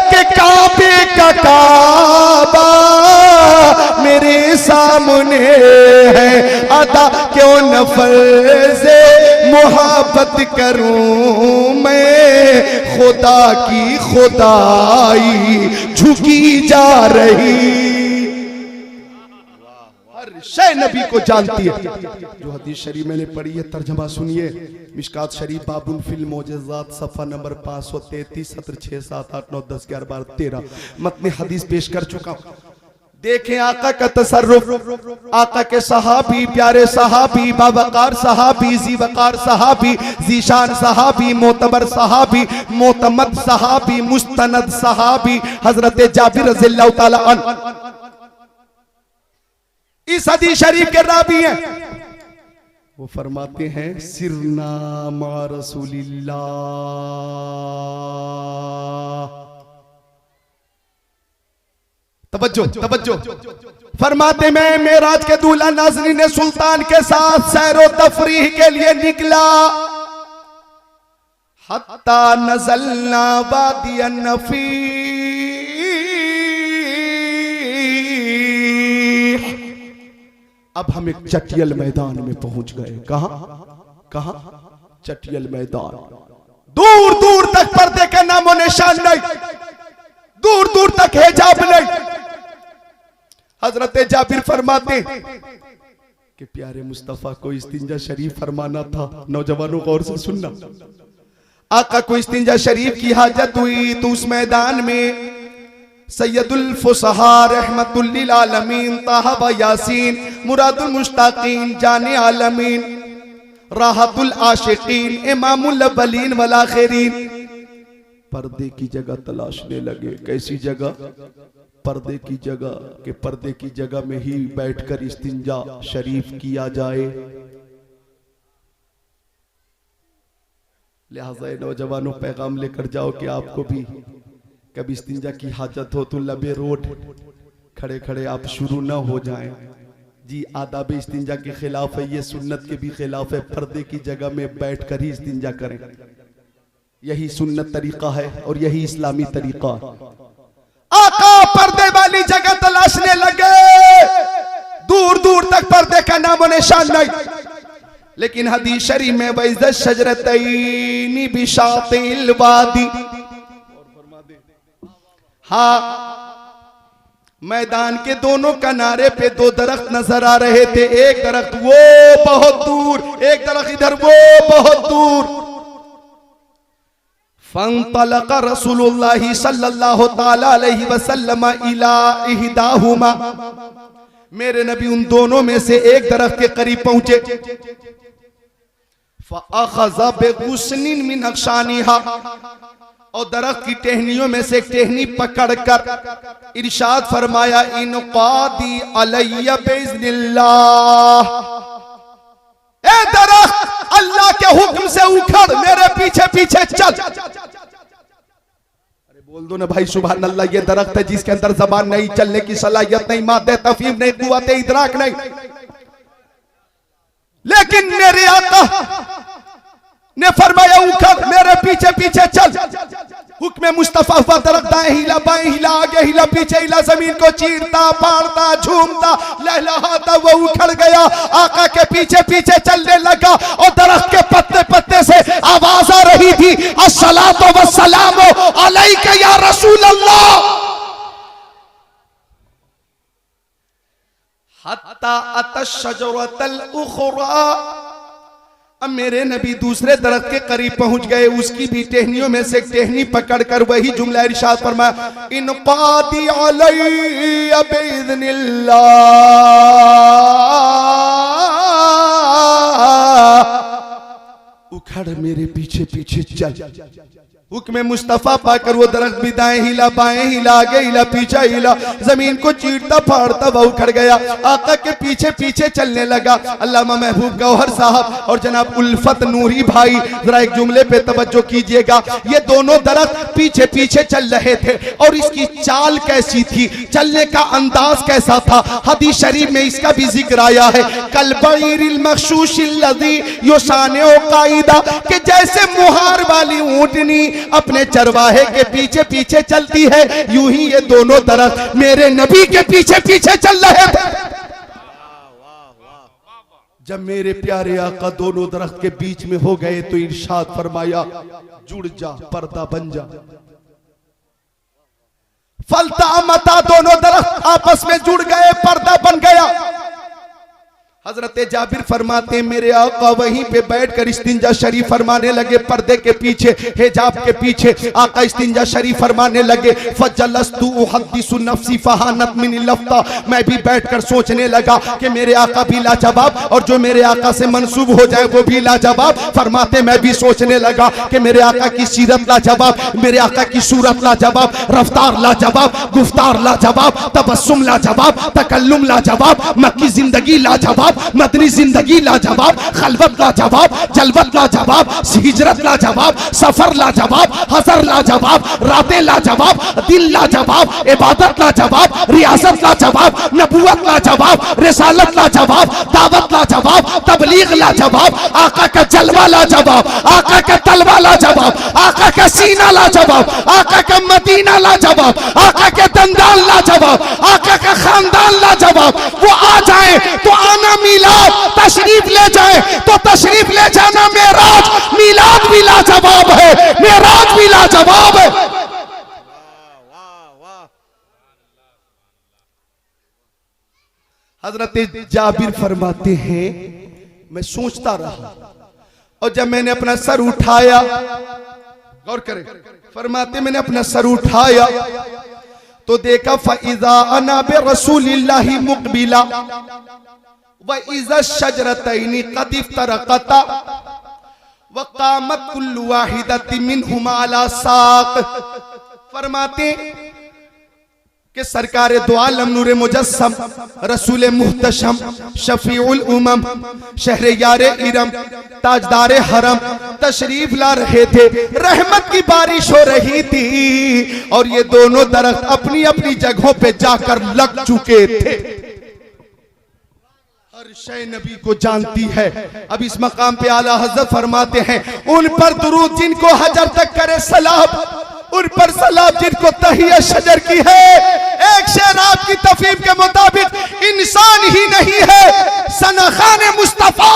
कि काबे का काबा मेरे सामने है, अदा क्यों न फर्ज़े मोहब्बत करूं मैं, खुदा की खुदाई झुकी जा रही। हर शय नबी को जानती है। जो हदीस शरीफ मैंने पढ़ी है, तर्जमा सुनिए। मिशकात शरीफ बाबुल फिल मोजज़ात सफ़ा नंबर 533 सत्र 6 7 8 9 10 11 12 13 मतने हदीस पेश कर चुका हूं। देखें आका का तसर्रुफ, आका के सहाबी, प्यारे सहाबी, बावकार सहाबी, ज़ीवकार सहाबी, ज़ीशान सहाबी, मोतबर सहाबी, मोतमद सहाबी, मुस्तनद सहाबी हजरत जाबिर रज़ियल्लाहु ताला अन्हु इस हदीस शरीफ के रावी हैं। वो फरमाते हैं सिरना मा रसूलिल्लाह, तवज्जो तवज्जो, फरमाते मैं मेराज के दूल्हा नाज़रीन सुल्तान के साथ सैरो तफरीह के लिए निकला, हत्ता नज़लना वादियन नफी, अब हम एक चटियल मैदान में पहुंच गए। कहां कहां? चटियल मैदान। दूर दूर तक पर्दे का नामो निशान नहीं, दूर दूर तक हिजाब नहीं। हजरत जाबिर फरमाते कि प्यारे मुस्तफा को इस्तिंजा शरीफ फरमाना था। नौजवानों गौर से सुनना, आका को इस्तिंजा शरीफ की हाजत हुई तो उस मैदान में सैयदुल फुसहा रहमतुल लिल आलमीन ताहा व यासीन मुरादुल मुश्ताकीन जाने आलमीन राहतुल आशिकीन इमामुल अव्वलीन वल आखिरीन पर्दे की जगह तलाशने लगे। कैसी जगह? पर्दे की जगह, कि पर्दे की जगह में ही बैठकर इस्तिंजा शरीफ किया जाए। लिहाजा नौजवानों पैगाम लेकर जाओ कि आपको भी कभी इस्तिंजा की हाजत हो तो लबे रोड खड़े खड़े आप शुरू ना हो जाएं। जी आदाब इस्तिंजा के खिलाफ है, ये सुन्नत के भी खिलाफ है। पर्दे की जगह में बैठकर ही इस्तिंजा करें, यही सुन्नत तरीका है और यही इस्लामी तरीका। आका पर्दे वाली जगह तलाशने लगे, दूर दूर तक पर्दे का नामो निशान नहीं। लेकिन हदीस शरीफ में वैज़ शजरतैनी बिशातिल वादी, हाँ मैदान के दोनों किनारे पे दो दरख्त नजर आ रहे थे। एक दरख्त वो बहुत दूर, एक दरख्त इधर वो बहुत दूर। फंतलक रसूलुल्लाह सल्लल्लाहु ताला अलैहि वसल्लम इला इहदाहुमा, मेरे नबी उन दोनों में से एक दरख्त के करीब पहुंचे। फअखज़ बिगुस्निन मिन अग़शानिहा, और दरख्त की टहनियों में से एक टहनी पकड़कर इरशाद फरमाया इनक़ादी अलैया बिइज़्निल्लाह, ए दरख्त अल्लाह के हुक्म से उखड़ मेरे पीछे पीछे चल। अरे बोल दो ना भाई सुभान अल्लाह। ये दरख्त है जिसके अंदर जबान नहीं, चलने की सलाहियत नहीं, मादे तफहीम नहीं, कुव्वते इदराक नहीं, लेकिन मेरे आका ने फरमाया उखड़ मेरे पीछे पीछे चल। हुक्म मुस्तफा हुआ, दरख्त दाएं हिला बाएं हिला आगे हिला पीछे हिला, जमीन को चीरता फाड़ता झूमता लहलहाता वो उखड़ गया। आका के पीछे पीछे चलने लगा और दरख्त के पत्ते पत्ते से आवाज आ रही थी अस्सलातु वस्सलामु अलैका या रसूल अल्लाह। हत्ता अतश शजरतल उखरा, अब मेरे नबी दूसरे दरख्त के करीब पहुंच गए। उसकी भी टहनियों में से एक टहनी पकड़कर वही जुमला इरशाद फरमाया इनक़ादी अलैया बिइज़्निल्लाह, उखड़ मेरे पीछे पीछे चल। हुक्म मुस्तफा पाकर वो दरख्त भी दाएं हिला बाएं हिला आगे हिला पीछे हिला, जमीन को चीरता फाड़ता वो उखड़ गया। आका के पीछे पीछे चलने लगा। अल्लामा महबूब गौहर साहब और जनाब उल्फत नूरी भाई जरा एक जुमले पे तवज्जो कीजिएगा। ये दोनों दरख्त पीछे पीछे चल रहे थे और इसकी चाल कैसी थी, चलने का अंदाज कैसा था, हदीस शरीफ में इसका भी जिक्र आया है। कल बईरिल मखशूशिल लज़ी युसानिउ काइदा, कि जैसे मुहार वाली ऊंटनी अपने चरवाहे के पीछे पीछे चलती है, यूं ही ये दोनों दरख्त मेरे नबी के पीछे पीछे चल रहे थे। जब मेरे प्यारे आका दोनों दरख्त के बीच में हो गए तो इरशाद फरमाया, जुड़ जा, पर्दा बन जा। फल्तामता, दोनों दरख्त आपस में जुड़ गए, पर्दा बन गया। हजरत जाबिर फरमाते मेरे आका वहीं पे बैठकर इस्तिंजा शरीफ फरमाने लगे, पर्दे के पीछे, हिजाब के पीछे आका इस्तिंजा शरीफ फरमाने लगे। फजलस्तु उहद्दिसु नफ्सी फहानत मिनी लफ्ता, मैं भी बैठकर सोचने लगा कि मेरे आका भी लाजवाब और जो मेरे आका से मंसूब हो जाए वो भी लाजवाब। फरमाते मैं भी सोचने लगा कि मेरे आका की सीरत लाजवाब, मेरे आका की सूरत लाजवाब, रफ्तार लाजवाब, गुफ्तार लाजवाब, तबस्सुम लाजवाब, तकल्लुम लाजवाब, मक्की जिंदगी लाजवाब, मदनी जिंदगी लाजवाब, खलवत लाजवाब, जलवत लाजवाब, हिजरत लाजवाब, सफर लाजवाब, हजर लाजवाब, रातें लाजवाब, दिल लाजवाब, इबादत लाजवाब, रियासत लाजवाब, नबूवत लाजवाब, रिसालत लाजवाब, दावत लाजवाब, तबलीग लाजवाब, आका का जलवा लाजवाब, आका का तलवा लाजवाब, आका का सीना लाजवाब, आका का मदीना लाजवाब, आका के दंदान लाजवाब, आका का खानदान लाजवाब। वो आ जाए तो आना मिलाद, तशरीफ ले जाए तो तशरीफ ले जाना मेराज। मिलाद भी लाजवाब है, मेराज भी लाजवाब है। हजरत जाबिर फरमाते हैं मैं सोचता रहा और जब मैंने अपना सर उठाया, गौर करें, फरमाते मैंने अपना सर उठाया तो देखा फइज़ा अना बे रसूलिल्लाहि मुक़बिला व इज़ा शजरतैनी क़द इफ़्तरक़ता व क़ामत कुल्लु वाहिदतिन मिनहुमा अला साक़। फरमाते कि सरकारे दो आलम नूरे मुजस्सम रसूल मुहतशम शफीउल उमम शहरयारे इरम ताजदारे हरम तशरीफ ला रहे थे। रहमत की बारिश हो रही थी और ये दोनों दरख्त अपनी अपनी जगहों पे जाकर लग चुके थे। हर शय नबी को जानती है। अब इस मकाम पे आला हज़रत फरमाते हैं उन पर दुरूद जिनको हजर तक करे सलाम, उन पर सलाम जिनको तहिया शजर की है। एक शेर आपकी तफहीम के मुताबिक इंसान ही नहीं है, सनाखाने मुस्तफा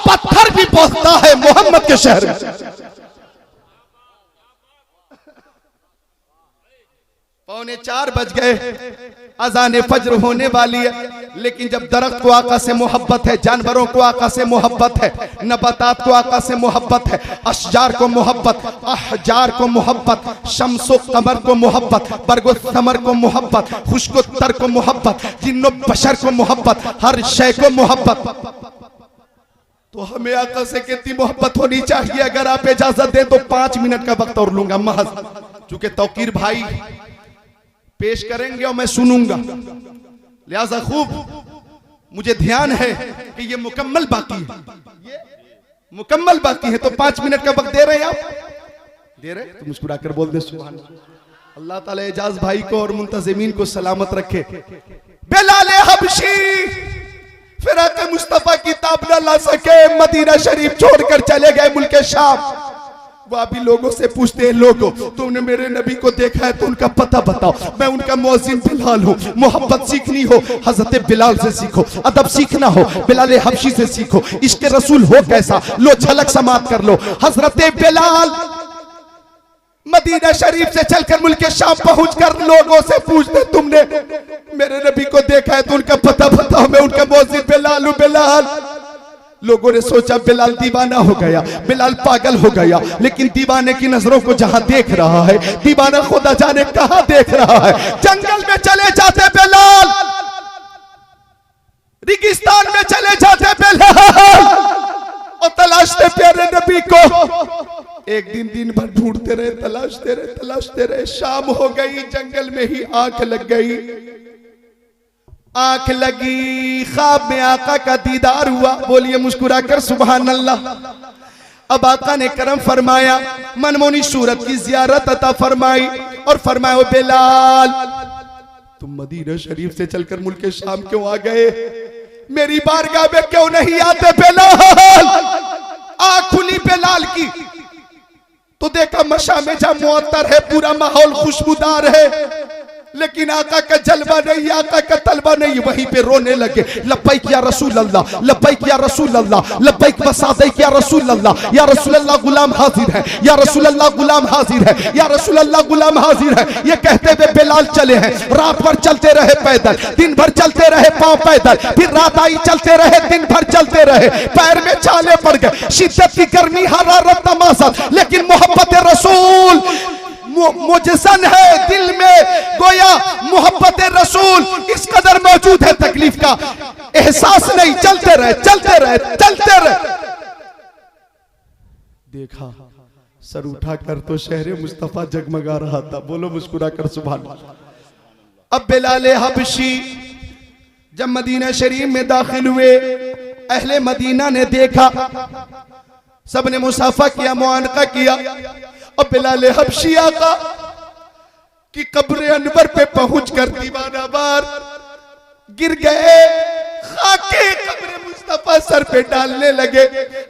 पत्थर भी पहुंचता है मोहम्मद के शहर में। पौने 4 बज गए, अज़ान फज्र होने वाली है, लेकिन जब दरख्त को आका से मोहब्बत है, जानवरों को आका से मोहब्बत है, नबातात को आका से मोहब्बत है, अशजार को मोहब्बत, अहजार को मोहब्बत, शम्सो कमर को मोहब्बत, बरगो समर को मोहब्बत, खुशको तर को मोहब्बत, जिन्नो बशर को मोहब्बत, हर शय को मोहब्बत, तो हमें आका से कितनी मोहब्बत होनी चाहिए। अगर आप इजाजत दें तो 5 मिनट का वक्त और लूंगा महज, चूंकि तौकीर भाई पेश करेंगे और मैं सुनूंगा, लिहाजा खूब मुझे ध्यान है कि ये मुकम्मल बाकी है, ये मुकम्मल बाकी है। तो 5 मिनट का वक्त दे रहे हैं आप, दे रहे तो मुस्कुराकर बोल दे सुभान अल्लाह। अल्लाह ताला एजाज भाई को और मुंतजिमीन को सलामत रखे। बिलाल हबशी फिराक मुस्तफा की ताब न ला सके, मदीना शरीफ छोड़कर चले गए मुल्क शाम। वो अभी लोगों से पूछते हैं, लोगों तुमने मेरे नबी को देखा है तो उनका पता बताओ। मैं उनका मुअज्जिन बिलाल हूँ। मोहब्बत सीखनी हो हजरत बिलाल से सीखो, अदब सीखना हो बिलाल हबशी से सीखो, इश्क रसूल हो कैसा लो झलक समात कर लो। हजरत बिलाल मदीना शरीफ से चलकर मुल्क शाम पहुंचकर लोगों से पूछते तुमने मेरे नबी को देखा है तो उनका पता बताओ, मैं उनका मुअज्जिन बिलाल हूँ। बिलाल, लोगों ने सोचा बिलाल दीवाना हो गया, बिलाल पागल हो गया, लेकिन दीवाने की नजरों को जहां देख रहा है, दीवाना खुदा जाने कहां देख रहा है। जंगल में चले जाते बिलाल, रेगिस्तान में चले जाते बिलाल और तलाशते प्यारे नबी को। एक दिन दिन भर ढूंढते रहे, तलाशते रहे। शाम हो गई, जंगल में ही आंख लग गई। आंख लगी, ख्वाब में आका का दीदार हुआ। बोलिए मुस्कुराकर सुभान अल्लाह। अब आका ने करम फरमाया, मनमोनी सूरत की जियारत अता फरमाई और फरमाया बिलाल तुम मदीना शरीफ से चलकर मुल्क शाम क्यों आ गए, मेरी बारगाह में क्यों नहीं आते बिलाल। आंख खुली बिलाल की तो देखा मशा में जहां मुअत्तर है, पूरा माहौल खुशबूदार है। लेकिन आका का जलवा नहीं, आका का तलवा नहीं। वहीं पे रोने लगे, लब्बैक या रसूल अल्लाह, लब्बैक या रसूल अल्लाह, लब्बैक वसादैक या रसूल अल्लाह, या रसूल अल्लाह गुलाम हाजिर है, या रसूल अल्लाह गुलाम हाजिर है, या रसूल अल्लाह गुलाम हाजिर है। ये कहते हुए बिलाल चले हैं। रात भर चलते रहे पैदल, दिन भर चलते रहे पांव पैदल, फिर रात आई चलते रहे, दिन भर चलते रहे, पैर में छाले पड़ गए, शिद्दत की गर्मी, हरारत, तमाशा, लेकिन मोहब्बत रसूल मुजसन है दिल में, गोया मोहब्बत रसूल इस कदर मौजूद है, तकलीफ का एहसास नहीं। चलते रहे, चलते रहे, चलते रहे। देखा सर उठाकर तो शहर मुस्तफा जगमगा रहा था। बोलो मुस्कुरा कर सुभान अल्लाह। अब बिलाल हबशी जब मदीना शरीफ में दाखिल हुए, अहले मदीना ने देखा, सबने मुसाफा किया, मुआनका किया। अब बिलाल हबशी आका की कब्र अनवर पे पहुंचकर दीवाना बार गिर गए, खाके कब्र मुस्तफा सर पे डालने लगे।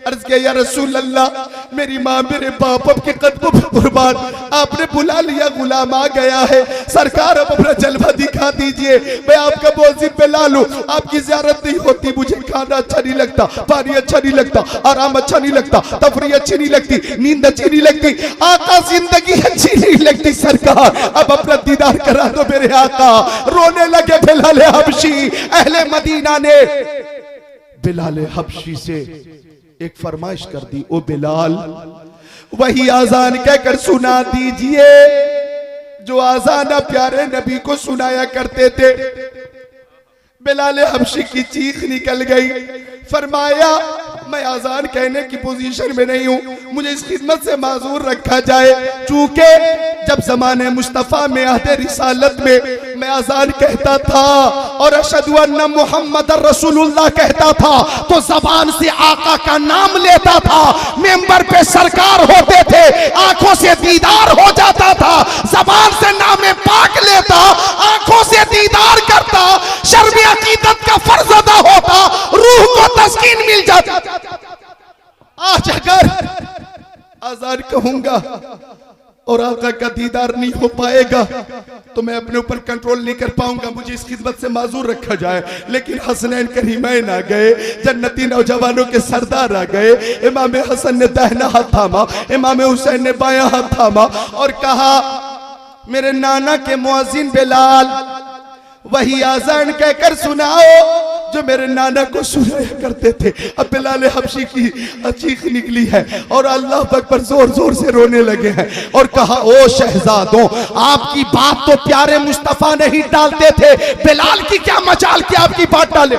अर्ज किया या रसूल अल्लाह, मेरी माँ मेरे बाप के कदमों पर कुर्बान, आपने बुला लिया, गुलाम आ गया है, सरकार अब अपना जलवा दिखा दीजिए। मैं आपका मौजिन बिलाल हूं, आपकी ज़ियारत नहीं होती, मुझे खाना अच्छा नहीं लगता, पानी अच्छा नहीं लगता, आराम अच्छा नहीं लगता, तफरी अच्छी नहीं लगती, नींद अच्छी नहीं लगती, आका जिंदगी अच्छी नहीं लगती, सरकार अब अपना दीदार करा दो मेरे आका। रोने लगे बिलाल हबशी। अहले मदीना ने बिलाल हबशी से एक फरमाइश कर दी, ओ बिलाल वही आजान कहकर सुना दीजिए जो आजान प्यारे नबी को सुनाया करते थे। बिलाल हबशी की चीख निकल गई। फरमाया मैं आजान कहने की पोजीशन में नहीं हूं, मुझे इस खिदमत से माजूर रखा जाए। चूंकि जब जमाने मुस्तफा में अहद रिसालत में मैं आजान कहता था और अशहदु अन्ना मुहम्मद रसूलुल्लाह कहता था, तो जबान से आका का नाम लेता था, मेंबर पे सरकार होते थे, आंखों से दीदार हो जाता था, जबान से नाम पाक लेता, आंखों से दीदार करता, शर्म अकीदत का फर्ज अदा होता, रूह को तस्कीन मिल जाती। आज अगर आजान कहूंगा और आका का दीदार नहीं हो पाएगा तो मैं अपने ऊपर कंट्रोल नहीं कर पाऊंगा, मुझे इस खिदमत से माजूर रखा जाए। लेकिन हसनैन करीमैन आ गए, जन्नती नौजवानों के सरदार आ गए। इमाम हसन ने दाहिना हाथ थामा, इमाम हुसैन ने बायां हाथ थामा और कहा मेरे नाना के मुअज्जिन बिलाल वही आजान कहकर सुनाओ जो मेरे नाना को सुनाया करते थे। अब बिलाल हबशी की चीख निकली है और अल्लाह अकबर जोर जोर से रोने लगे हैं और कहा ओ शहजादों, आपकी बात तो प्यारे मुस्तफा नहीं डालते थे, बिलाल की क्या मजाल कि आपकी बात डाले।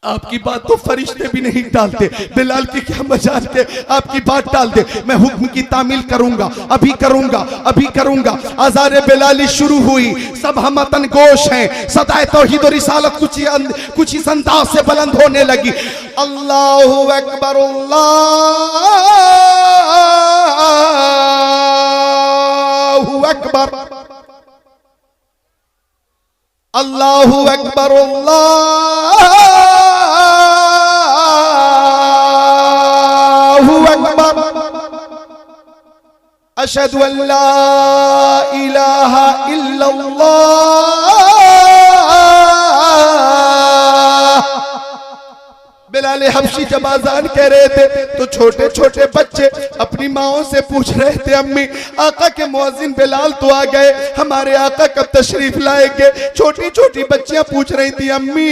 आपकी बात तो फरिश्ते भी नहीं डालते, बिलाल की क्या मजाल के आपकी बात डाल दे। मैं हुक्म की तामील करूंगा, अभी करूंगा, अभी करूंगा। आज़ान बिलाली शुरू हुई, सब हमतन गोश हैं, सदाए तौहीद और रिसालत कुछ इस अंदाज से बुलंद होने लगी। अल्लाहु अकबर, अल्लाहु अकबर, अल्लाहु अकबर, अशहदु अल्ला इलाहा इल्लल्लाह। बिलाल हबशी जब आजान कह रहे थे तो छोटे छोटे बच्चे अपनी माओं से पूछ रहे थे, अम्मी आका के मुअज्जिन बिलाल तो आ गए, हमारे आका कब तशरीफ लाएंगे। छोटी छोटी बच्चियां पूछ रही थी, अम्मी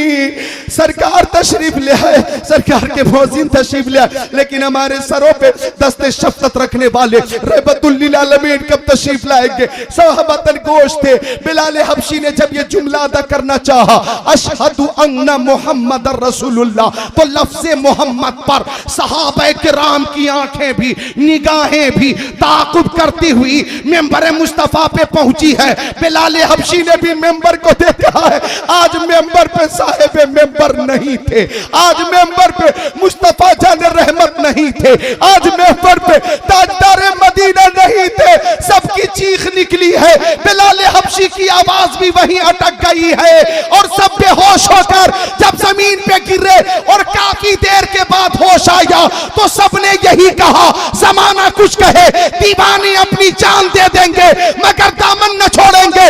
सरकार तशरीफ ले आए, सरकार के मुअज्जिन तशरीफ ले आए, लेकिन हमारे सरों पे दस्ते शफ़क़त रखने वाले रहमतुल लिल आलमीन कब तशरीफ लाएंगे। सहाबतन गोश थे। बिलाल हबशी ने जब ये जुमला अदा करना चाहा, अशहदु अन्ना मुहम्मदर रसूलुल्लाह, तो लफ्ज़े मोहम्मद पर सहाबा किराम की आंखें भी निगाहें भी ताक़ुब करती हुई मेंबर मुस्तफ़ा पे पहुंची है। बिलाल हबशी ने भी मेंबर को देखा है। आज मेंबर पे साहिब मेंबर नहीं थे, आज मेंबर पे मुस्तफ़ा जान रहमत नहीं थे, आज मेंबर पे ताजदार मदीना नहीं थे। सबकी चीख निकली है, बिलाल हबशी की आवाज भी वहीं अटक गई है और सब बेहोश होकर जब जमीन पे गिरे और काफी देर के बाद होश आया तो सबने यही कहा, जमाना कुछ कहे दीवाने अपनी जान दे देंगे मगर दामन न छोड़ेंगे।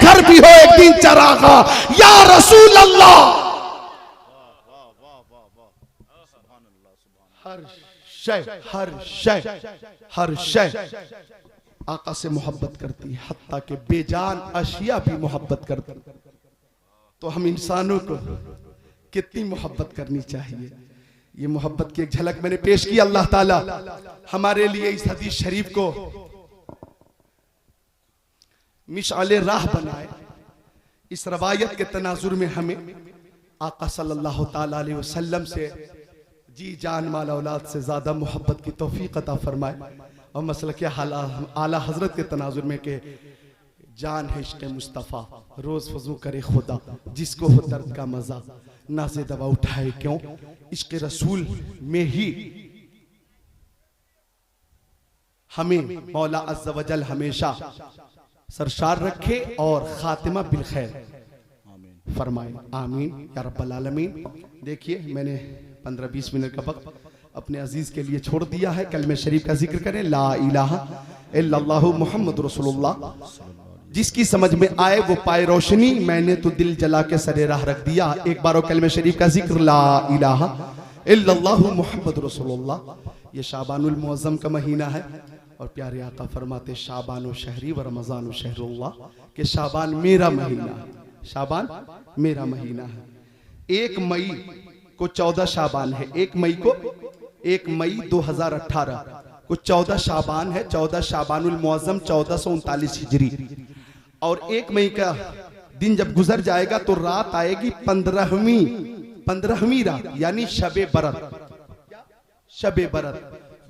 घर भी हो एक दिन चरागा या रसूल अल्लाह। हर शय आका से मोहब्बत करती है, हत्ता के बेजान अशिया भी मोहब्बत करती। तो हम इंसानों को कितनी मोहब्बत करनी चाहिए, ये मोहब्बत की एक झलक मैंने पेश की। अल्लाह ताला हमारे लिए इस हदीस शरीफ को मिशाले राह बनाए। इस रवायत के तनाजुर में हमें आका सल्लल्लाहु ताला अलैहि वसल्लम से जी जान माल औलाद से ज्यादा मोहब्बत की तौफीक अता फरमाए। और मसला क्या आला हजरत के तनाजुर में के जान है इश्क़ मुस्तफ़ा, रोज फजू करे खुदा, जिसको हो दर्द का मजा नाज़े दवा उठाए क्यों, इश्क़ रसूल में ही हमें मौला अज़्ज़ा वजल हमेशा सरशार रखे और खातिमा बिल खैर फरमाए, आमीन या रब्बल आलमीन। देखिए मैंने 15-20 मिनट का वक्त अपने अजीज के लिए छोड़ दिया है। कलमे शरीफ का जिक्र करें, ला इलाहा इल्लल्लाहु मुहम्मद रसूलुल्लाह। जिसकी समझ में आए वो पाए रोशनी, मैंने तो दिल जला के सरे राह रख दिया। एक बार कलमे शरीफ का जिक्र, ला इलाहा इल्लल्लाहु मुहम्मद रसूलुल्लाह। ये शाबानुल मुअज़्ज़म का महीना है और प्यारे आका फरमाते शाबान शहरी व रमज़ान शहरुल्लाह, के शाबान मेरा महीना है, शाबान मेरा महीना है। 1 मई को 14 शाबान है, 1 मई 2018 को 14 शाबान है, 14 शाबानुल मुअज़्ज़म 1439 हिजरी। और 1 मई का दिन जब गुजर जाएगा तो रात आएगी 15वीं रात, यानी शबे बरत। शबे बरत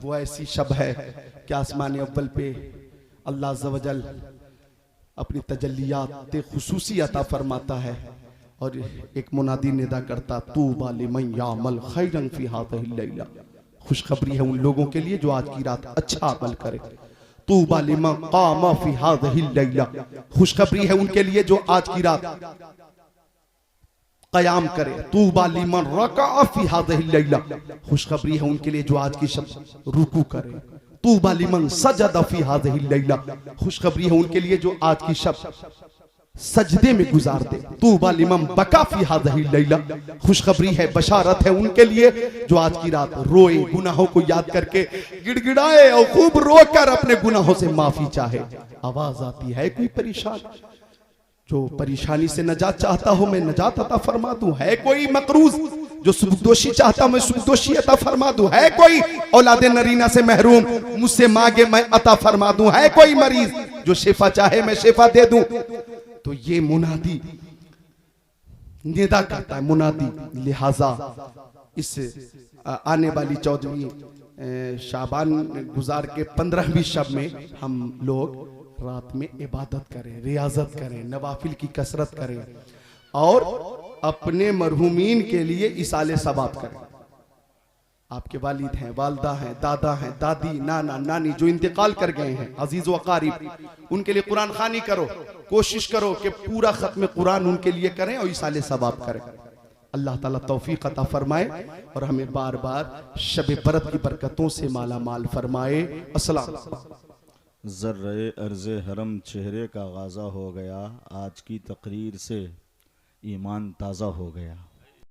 वो ऐसी शब है कि आसमान अव्वल पे अल्लाह अज़्ज़ा वजल अपनी तजल्लियात खुसूसी अता फरमाता है और एक मुनादी निदा करता, तूबा लिमन यामल खैरन फी हाज़िहिल लैला। खुशखबरी है उन लोगों के लिए जो आज की रात अच्छा अमल करे। तूबा लिमन कामा फी हाज़िहिल लैला, खुशखबरी है उनके लिए जो आज की रात कयाम करे। तूबा लिमन रका फी हाज़िहिल लैला, खुशखबरी है उनके लिए जो आज की शब रुकू करे। तूबा लिमन सजदा फी हाज़िहिल लैला, खुशखबरी है उनके लिए जो आज की शब सजदे में गुजार दे। तूबा लिमन बका फी हाज़िहिल लैला, खुशखबरी है, बशारत है उनके लिए जो आज की रात रोए, गुनाहों को याद करके गिड़गिड़ाए और खूब रोकर अपने गुनाहों से माफी चाहे। आवाज आती है कोई परेशान, जो परेशानी से नजात चाहता हो मैं नजात अता फरमा दूं। है कोई मकरूज जो सुबुकदोशी चाहता मैं सुबुकदोशी अता फरमा दूं। है कोई औलादे नरीना से महरूम मुझसे मांगे मैं अता फरमा दूं। है कोई मरीज जो शिफा चाहे मैं शिफा दे दूं। तो ये मुनादी निदा करता है, मुनादी। लिहाजा इस आने वाली 14वीं शाबान गुजार के 15वीं शब में हम लोग रात में इबादत करें, रियाजत करें, नवाफिल की कसरत करें और अपने मरहूमीन के लिए इसाले सवाब करें। आपके वालिद हैं, वालदा हैं, दादा हैं, दादी, नाना, नानी जो इंतकाल कर गए हैं, अजीज व क़रीब, उनके लिए कुरान खानी करो। कोशिश करो कि पूरा खत्म कुरान उनके लिए करें और इसाले सवाब करें। अल्लाह ताला तौफीक अता फरमाए और हमें बार बार शब बरत की बरकतों से माला माल फरमाए। अस्सलाम। ज़र्रे अर्ज़े हरम चेहरे का गाज़ा हो गया, आज की तकरीर से ईमान ताज़ा हो गया।